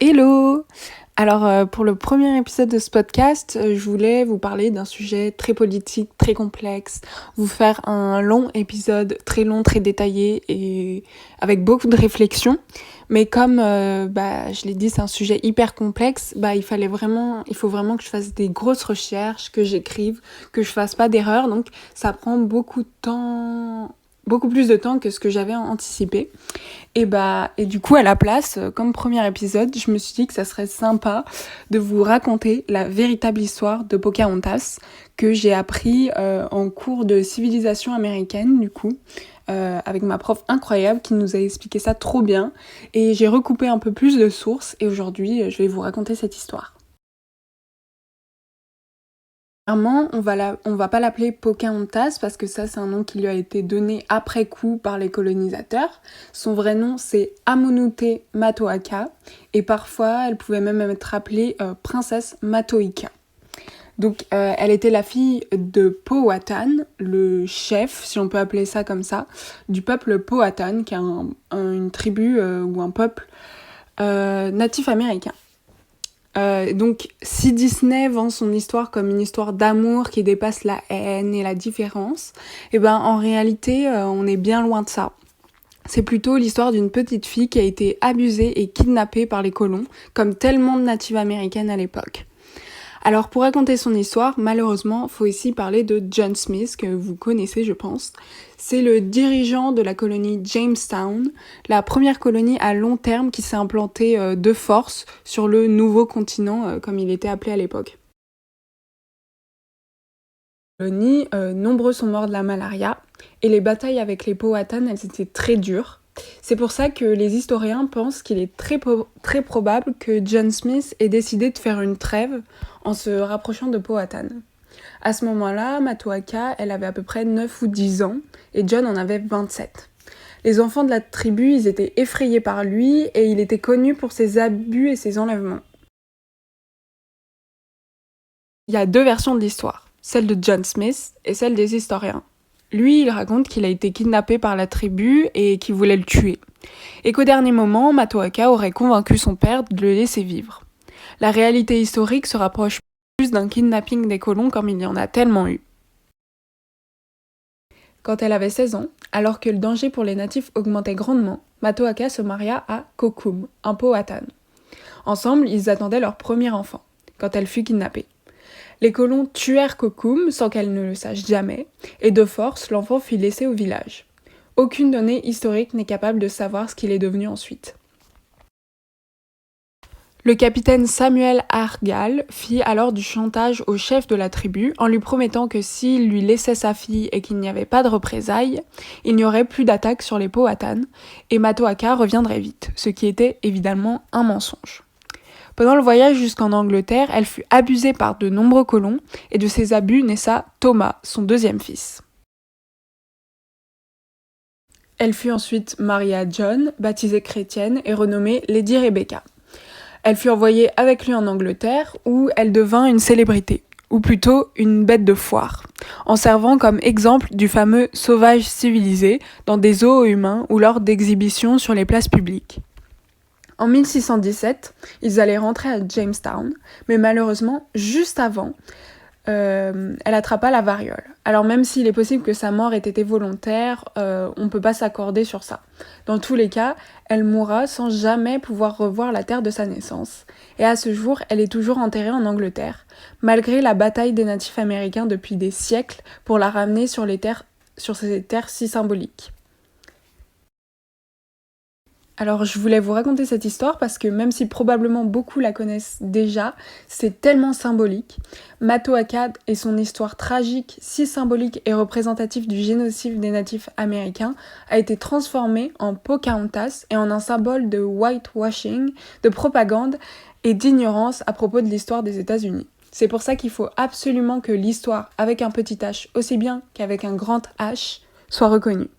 Hello! Alors pour le premier épisode de ce podcast, je voulais vous parler d'un sujet très politique, très complexe, vous faire un long épisode très long, très détaillé et avec beaucoup de réflexion. Mais comme je l'ai dit, c'est un sujet hyper complexe, il faut vraiment que je fasse des grosses recherches, que j'écrive, que je fasse pas d'erreurs. Donc ça prend beaucoup de temps, beaucoup plus de temps que ce que j'avais anticipé. Et du coup, à la place, comme premier épisode, je me suis dit que ça serait sympa de vous raconter la véritable histoire de Pocahontas que j'ai appris en cours de civilisation américaine, du coup, avec ma prof incroyable qui nous a expliqué ça trop bien. Et j'ai recoupé un peu plus de sources et aujourd'hui, je vais vous raconter cette histoire. Clairement, on va pas l'appeler Pocahontas parce que ça, c'est un nom qui lui a été donné après coup par les colonisateurs. Son vrai nom, c'est Amonute Matoaka et parfois, elle pouvait même être appelée princesse Matoika. Donc, elle était la fille de Powhatan, le chef, si on peut appeler ça comme ça, du peuple Powhatan, qui est une tribu ou un peuple natif américain. Donc, si Disney vend son histoire comme une histoire d'amour qui dépasse la haine et la différence, en réalité, on est bien loin de ça. C'est plutôt l'histoire d'une petite fille qui a été abusée et kidnappée par les colons, comme tellement de natives américaines à l'époque. Alors pour raconter son histoire, malheureusement, faut ici parler de John Smith, que vous connaissez je pense. C'est le dirigeant de la colonie Jamestown, la première colonie à long terme qui s'est implantée de force sur le nouveau continent, comme il était appelé à l'époque. Nombreux sont morts de la malaria, et les batailles avec les Powhatan, elles étaient très dures. C'est pour ça que les historiens pensent qu'il est très probable que John Smith ait décidé de faire une trêve en se rapprochant de Powhatan. À ce moment-là, Matoaka, elle avait à peu près 9 ou 10 ans, et John en avait 27. Les enfants de la tribu, ils étaient effrayés par lui, et il était connu pour ses abus et ses enlèvements. Il y a deux versions de l'histoire, celle de John Smith et celle des historiens. Lui, il raconte qu'il a été kidnappé par la tribu et qu'il voulait le tuer. Et qu'au dernier moment, Matoaka aurait convaincu son père de le laisser vivre. La réalité historique se rapproche plus d'un kidnapping des colons comme il y en a tellement eu. Quand elle avait 16 ans, alors que le danger pour les natifs augmentait grandement, Matoaka se maria à Kokum, un Powhatan. Ensemble, ils attendaient leur premier enfant, quand elle fut kidnappée. Les colons tuèrent Kokum sans qu'elle ne le sache jamais, et de force, l'enfant fut laissé au village. Aucune donnée historique n'est capable de savoir ce qu'il est devenu ensuite. Le capitaine Samuel Argall fit alors du chantage au chef de la tribu en lui promettant que s'il lui laissait sa fille et qu'il n'y avait pas de représailles, il n'y aurait plus d'attaque sur les Powhatan et Matoaka reviendrait vite, ce qui était évidemment un mensonge. Pendant le voyage jusqu'en Angleterre, elle fut abusée par de nombreux colons et de ces abus naissa Thomas, son deuxième fils. Elle fut ensuite mariée à John, baptisée chrétienne et renommée Lady Rebecca. Elle fut envoyée avec lui en Angleterre où elle devint une célébrité, ou plutôt une bête de foire, en servant comme exemple du fameux sauvage civilisé dans des zoos humains ou lors d'exhibitions sur les places publiques. En 1617, ils allaient rentrer à Jamestown, mais malheureusement, juste avant, elle attrapa la variole. Alors même s'il est possible que sa mort ait été volontaire, on ne peut pas s'accorder sur ça. Dans tous les cas, elle mourra sans jamais pouvoir revoir la terre de sa naissance. Et à ce jour, elle est toujours enterrée en Angleterre, malgré la bataille des natifs américains depuis des siècles pour la ramener sur ces terres si symboliques. Alors je voulais vous raconter cette histoire parce que même si probablement beaucoup la connaissent déjà, c'est tellement symbolique. Matoaka et son histoire tragique, si symbolique et représentative du génocide des natifs américains, a été transformée en Pocahontas et en un symbole de whitewashing, de propagande et d'ignorance à propos de l'histoire des États-Unis. C'est pour ça qu'il faut absolument que l'histoire avec un petit H, aussi bien qu'avec un grand H, soit reconnue.